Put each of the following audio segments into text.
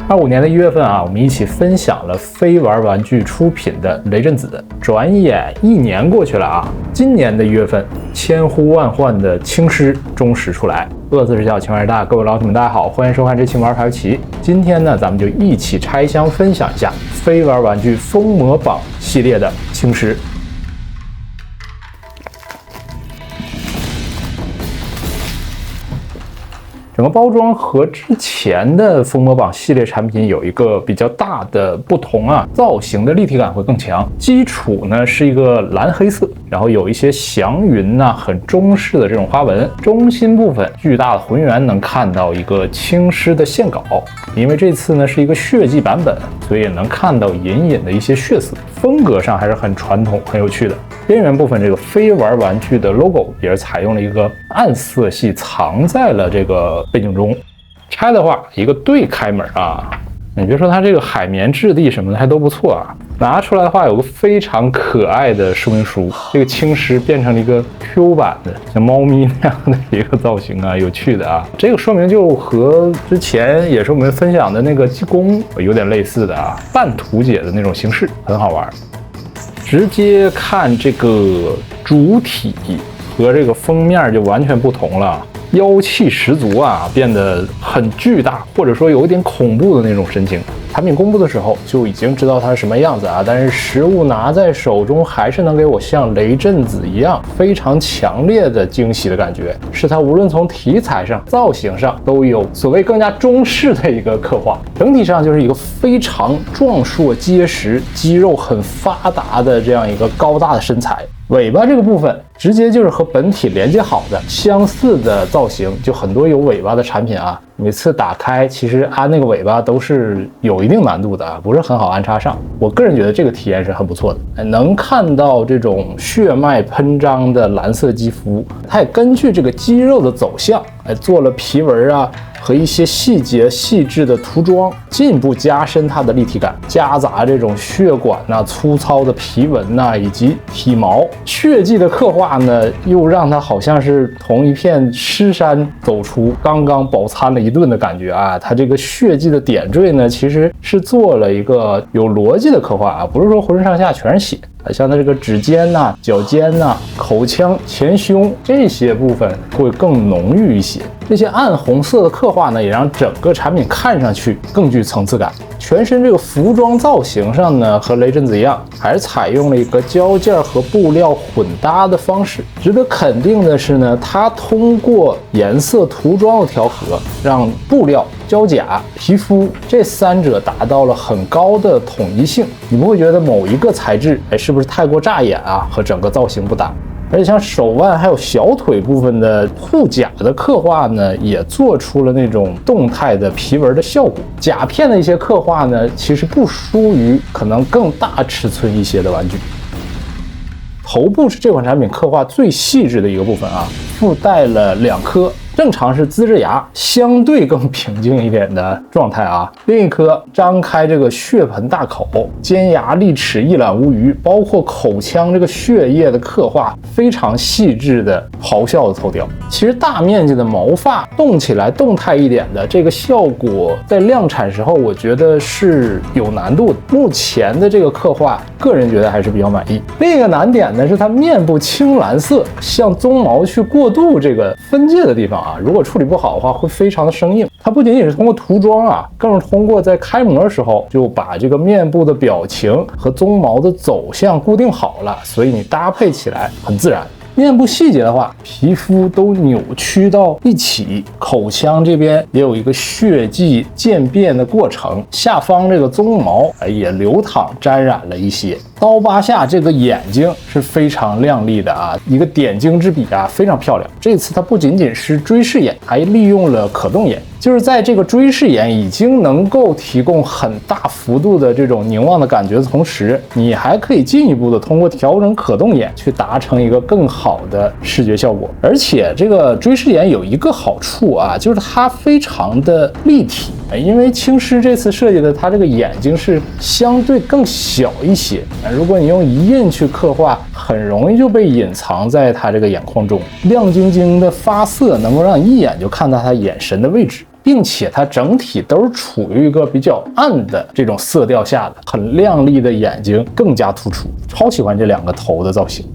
25年的1月份啊，我们一起分享了飞玩玩具出品的雷震子。转眼1年过去了啊，今年的1月份，千呼万唤的轻狮终实出来。乐字是小，情怀是大，各位老铁们大家好，欢迎收看这期玩牌奇。今天呢，咱们就一起拆箱分享一下飞玩玩具封魔榜系列的轻狮。整个包装和之前的封魔榜系列产品有一个比较大的不同啊，造型的立体感会更强。基础呢是一个蓝黑色，然后有一些祥云呐，很中式的这种花纹。中心部分巨大的浑圆能看到一个轻狮的线稿，因为这次呢是一个血迹版本，所以也能看到隐隐的一些血色。风格上还是很传统、很有趣的。边缘部分这个飞玩玩具的 logo 也是采用了一个暗色系，藏在了这个背景中。拆的话，一个对开门啊，你别说它这个海绵质地什么的还都不错啊。拿出来的话，有个非常可爱的说明书，这个轻狮变成了一个 Q 版的像猫咪那样的一个造型啊，有趣的啊。这个说明就和之前也是我们分享的那个济公有点类似的啊，半图解的那种形式，很好玩。直接看这个主体和这个封面就完全不同了，妖气十足啊，变得很巨大，或者说有一点恐怖的那种神情。产品公布的时候就已经知道它是什么样子啊，但是实物拿在手中还是能给我像雷震子一样非常强烈的惊喜的感觉。是它无论从题材上、造型上都有所谓更加中式的一个刻画，整体上就是一个非常壮硕结实、肌肉很发达的这样一个高大的身材。尾巴这个部分直接就是和本体连接好的相似的造型，就很多有尾巴的产品啊，每次打开其实安那个尾巴都是有一定难度的啊，不是很好安插上。我个人觉得这个体验是很不错的，能看到这种血脉喷张的蓝色肌肤，它也根据这个肌肉的走向，做了皮纹啊和一些细节细致的涂装，进一步加深它的立体感，夹杂这种血管呐、粗糙的皮纹呐以及体毛。血迹的刻画呢，又让它好像是从一片尸山走出，刚刚饱餐了一顿的感觉啊。它这个血迹的点缀呢，其实是做了一个有逻辑的刻画啊，不是说浑身上下全是血。像它这个指尖呐、脚尖呐、口腔、前胸这些部分会更浓郁一些。这些暗红色的刻画呢，也让整个产品看上去更具层次感。全身这个服装造型上呢，和雷震子一样，还是采用了一个胶件和布料混搭的方式。值得肯定的是呢，它通过颜色涂装的调和，让布料、胶甲、皮肤这三者达到了很高的统一性。你不会觉得某一个材质是不是太过扎眼啊，和整个造型不搭。而且像手腕还有小腿部分的护甲的刻画呢，也做出了那种动态的皮纹的效果。甲片的一些刻画呢，其实不输于可能更大尺寸一些的玩具。头部是这款产品刻画最细致的一个部分啊，附带了2颗。正常是呲着牙，相对更平静一点的状态啊。另一颗张开这个血盆大口，尖牙利齿一览无余，包括口腔这个血液的刻画，非常细致的咆哮的头雕。其实大面积的毛发动起来动态一点的这个效果，在量产时候我觉得是有难度的。目前的这个刻画，个人觉得还是比较满意。另一个难点呢是它面部青蓝色向鬃毛去过渡这个分界的地方啊，如果处理不好的话，会非常的生硬。它不仅仅是通过涂装啊，更是通过在开模的时候就把这个面部的表情和鬃毛的走向固定好了，所以你搭配起来很自然。面部细节的话，皮肤都扭曲到一起，口腔这边也有一个血迹渐变的过程，下方这个鬃毛也流淌沾染了一些。刀疤下这个眼睛是非常亮丽的啊，一个点睛之笔啊，非常漂亮。这次它不仅仅是追视眼，还利用了可动眼，就是在这个追视眼已经能够提供很大幅度的这种凝望的感觉的同时，你还可以进一步的通过调整可动眼去达成一个更好的视觉效果。而且这个追视眼有一个好处啊，就是它非常的立体，因为轻狮这次设计的它这个眼睛是相对更小一些，如果你用一印去刻画，很容易就被隐藏在它这个眼眶中。亮晶晶的发色能够让你一眼就看到它眼神的位置。并且它整体都是处于一个比较暗的这种色调下的，很亮丽的眼睛更加突出，超喜欢这两个头的造型。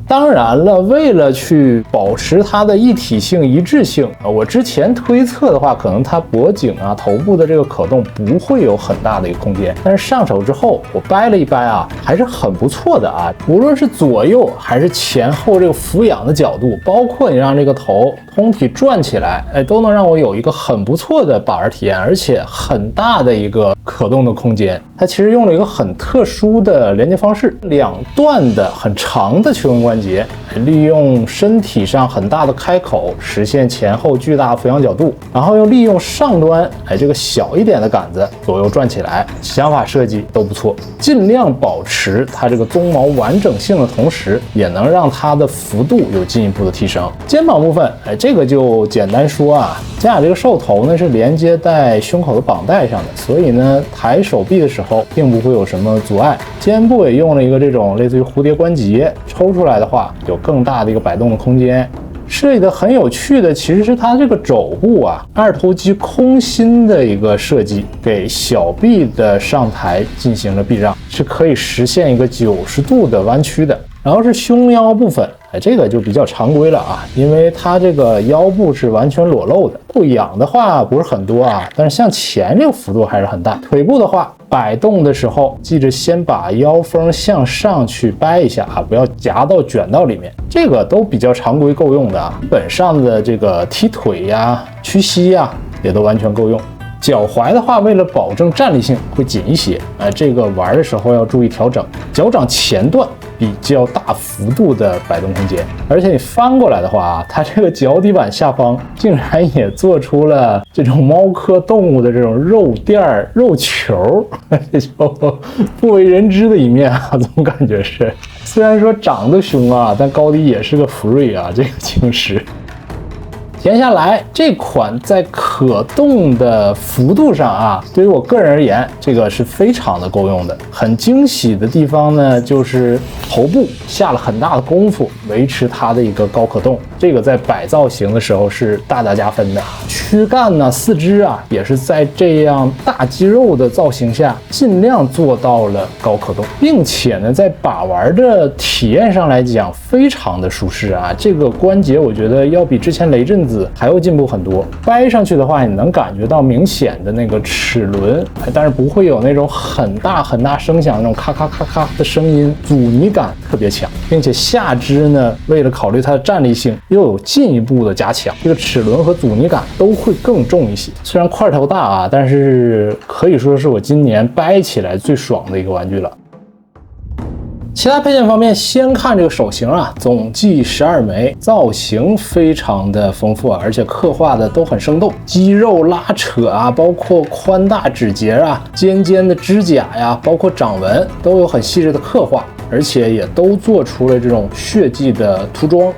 当然了，为了去保持它的一体性、一致性，我之前推测的话，可能它脖颈啊、头部的这个可动不会有很大的一个空间。但是上手之后，我掰了一掰啊，还是很不错的啊。无论是左右还是前后这个俯仰的角度，包括你让这个头通体转起来，都能让我有一个很不错的把玩体验，而且很大的一个可动的空间。它其实用了一个很特殊的连接方式，两段的很长的球形关节，利用身体上很大的开口实现前后巨大俯仰角度，然后又利用上端这个小一点的杆子左右转起来，想法设计都不错，尽量保持它这个鬃毛完整性的同时，也能让它的幅度有进一步的提升。肩膀部分，这个就简单说啊，假雅这个兽头呢是连接在胸口的绑带上的，所以呢抬手臂的时候并不会有什么阻碍。肩部也用了一个这种类似于蝴蝶关节，抽出来的话有更大的一个摆动的空间。设计的很有趣的其实是它这个肘部啊，二头肌空心的一个设计，给小臂的上抬进行了避让，是可以实现一个90度的弯曲的。然后是胸腰部分，这个就比较常规了啊，因为它这个腰部是完全裸露的，后仰的话不是很多啊，但是向前这个幅度还是很大。腿部的话，摆动的时候记着先把腰封向上去掰一下啊，不要夹到卷到里面，这个都比较常规够用的啊。基本上的这个踢腿呀、屈膝呀也都完全够用。脚踝的话，为了保证站立性会紧一些，这个玩的时候要注意调整。脚掌前段比较大幅度的摆动空间，而且你翻过来的话啊，它这个脚底板下方竟然也做出了这种猫科动物的这种肉垫儿、肉球，这就不为人知的一面啊，总感觉是。虽然说长得凶啊，但高低也是个福瑞啊，这个青石。填下来这款在可动的幅度上啊，对于我个人而言，这个是非常的够用的。很惊喜的地方呢，就是头部下了很大的功夫维持它的一个高可动，这个在摆造型的时候是大大加分的。躯干呢、四肢啊，也是在这样大肌肉的造型下，尽量做到了高可动，并且呢，在把玩的体验上来讲，非常的舒适啊。这个关节我觉得要比之前雷震子还要进步很多，掰上去的话，你能感觉到明显的那个齿轮，但是不会有那种很大很大声响那种咔咔咔咔的声音，阻尼感特别强，并且下肢呢，为了考虑它的站立性，又有进一步的加强，这个齿轮和阻尼感都会更重一些。虽然块头大啊，但是可以说是我今年掰起来最爽的一个玩具了。其他配件方面，先看这个手型啊，总计12枚，造型非常的丰富啊，而且刻画的都很生动，肌肉拉扯啊，包括宽大指节啊、尖尖的指甲呀，包括掌纹都有很细致的刻画，而且也都做出了这种血迹的涂装。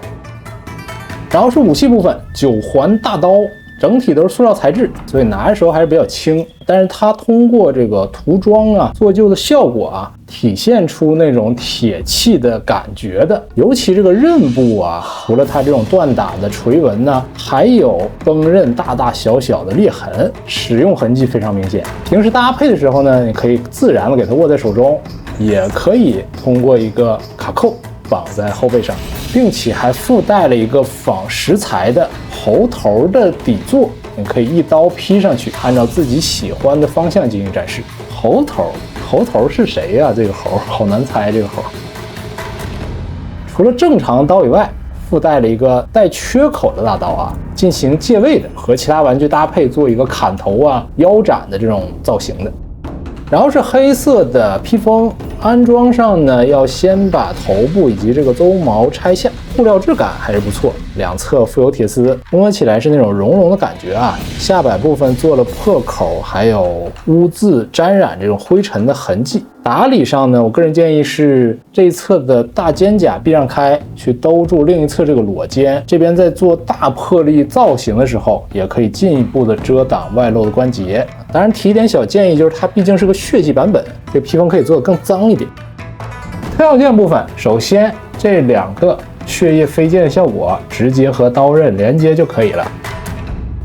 然后是武器部分，9环大刀。整体都是塑料材质，所以拿的时候还是比较轻，但是它通过这个涂装啊、做旧的效果啊，体现出那种铁器的感觉的。尤其这个刃部啊，除了它这种锻打的锤纹呢，还有锋刃大大小小的裂痕，使用痕迹非常明显。平时搭配的时候呢，你可以自然的给它握在手中，也可以通过一个卡扣绑在后背上，并且还附带了一个仿石材的猴头的底座，你可以一刀劈上去，按照自己喜欢的方向进行展示。猴头是谁呀？这个猴好难猜，这个猴。除了正常刀以外，附带了一个带缺口的大刀啊，进行借位的，和其他玩具搭配做一个砍头啊、腰斩的这种造型的。然后是黑色的披风，安装上呢要先把头部以及这个鬃毛拆下，布料质感还是不错，两侧附有铁丝，摸起来是那种绒绒的感觉啊。下摆部分做了破口，还有污渍沾染这种灰尘的痕迹。打理上呢，我个人建议是这一侧的大肩胛避让开，去兜住另一侧这个裸肩，这边在做大魄力造型的时候，也可以进一步的遮挡外露的关节。当然提一点小建议，就是它毕竟是个血迹版本，这个披风可以做得更脏一点。特效件部分，首先这两个血液飞溅的效果直接和刀刃连接就可以了。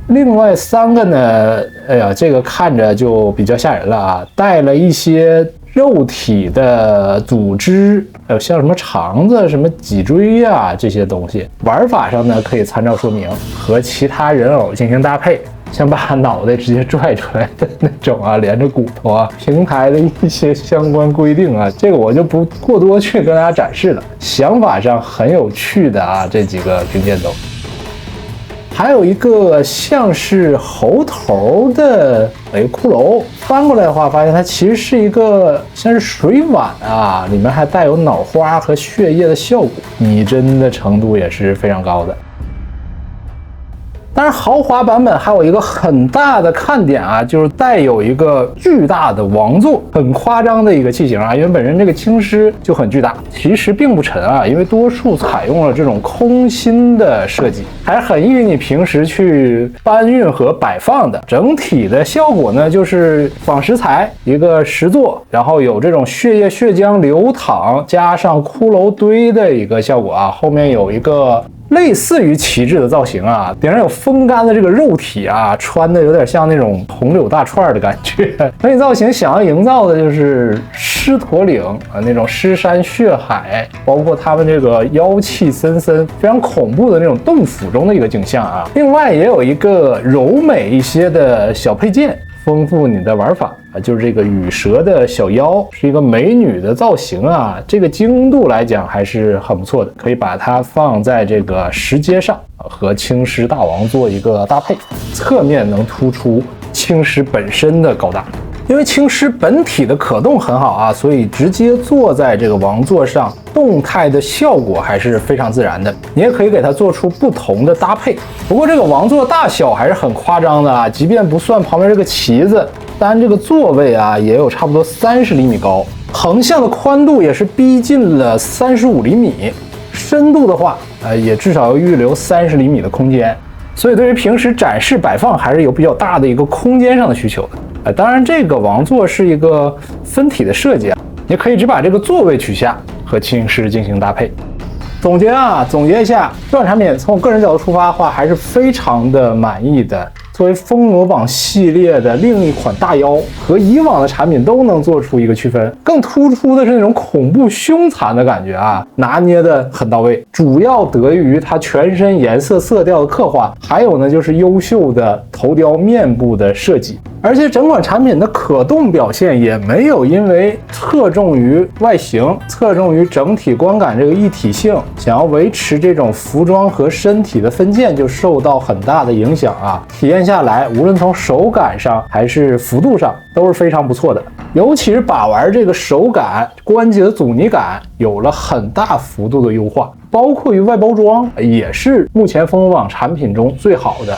另外3个呢，哎呀，这个看着就比较吓人了啊，带了一些肉体的组织，像什么肠子、什么脊椎啊这些东西。玩法上呢，可以参照说明，和其他人偶进行搭配。像把脑袋直接拽出来的那种啊，连着骨头啊，平台的一些相关规定啊，这个我就不过多去跟大家展示了。想法上很有趣的啊，这几个零件都。还有一个像是猴头的骷髅，翻过来的话，发现它其实是一个像是水碗啊，里面还带有脑花和血液的效果，拟真的程度也是非常高的。当然，豪华版本还有一个很大的看点啊，就是带有一个巨大的王座，很夸张的一个器型啊。因为本身这个青狮就很巨大，其实并不沉啊，因为多数采用了这种空心的设计，还很易于你平时去搬运和摆放的。整体的效果呢，就是仿石材一个石座，然后有这种血液血浆流淌，加上骷髅堆的一个效果啊。后面有一个类似于旗帜的造型啊，顶上有风干的这个肉体啊，穿的有点像那种红柳大串的感觉。整体造型想要营造的就是狮驼岭啊那种尸山血海，包括他们这个妖气森森、非常恐怖的那种洞府中的一个景象啊。另外也有一个柔美一些的小配件，丰富你的玩法啊，就是这个羽蛇的小妖，是一个美女的造型啊，这个精度来讲还是很不错的，可以把它放在这个石阶上，和青狮大王做一个搭配，侧面能突出青狮本身的高大。因为青狮本体的可动很好啊，所以直接坐在这个王座上，动态的效果还是非常自然的。你也可以给它做出不同的搭配。不过这个王座大小还是很夸张的啊，即便不算旁边这个旗子，单这个座位啊也有差不多30厘米高，横向的宽度也是逼近了35厘米，深度的话，也至少要预留30厘米的空间。所以对于平时展示摆放还是有比较大的一个空间上的需求的。当然这个王座是一个分体的设计啊，也可以只把这个座位取下和青狮进行搭配。总结一下，这款产品从我个人角度出发的话，还是非常的满意的。作为风魔榜系列的另一款大妖，和以往的产品都能做出一个区分。更突出的是那种恐怖凶残的感觉啊，拿捏的很到位。主要得益于它全身颜色色调的刻画，还有呢就是优秀的头雕面部的设计。而且整款产品的可动表现也没有因为侧重于外形、侧重于整体观感这个一体性，想要维持这种服装和身体的分件，就受到很大的影响啊。体验下来，无论从手感上还是幅度上都是非常不错的，尤其是把玩这个手感、关节的阻尼感有了很大幅度的优化，包括于外包装也是目前风魔榜产品中最好的。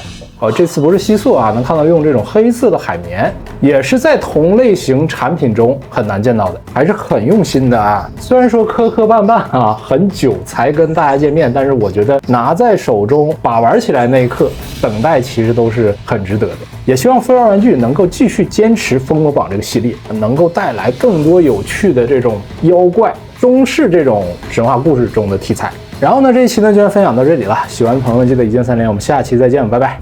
这次不是吸塑啊，能看到用这种黑色的海绵，也是在同类型产品中很难见到的，还是很用心的啊。虽然说磕磕绊绊啊，很久才跟大家见面，但是我觉得拿在手中把玩起来那一刻，等待其实都是很值得的。也希望飞玩玩具能够继续坚持风魔榜这个系列，能够带来更多有趣的这种妖怪、中式这种神话故事中的题材。然后呢，这一期呢就分享到这里了，喜欢的朋友们记得一键3连，我们下期再见，拜拜。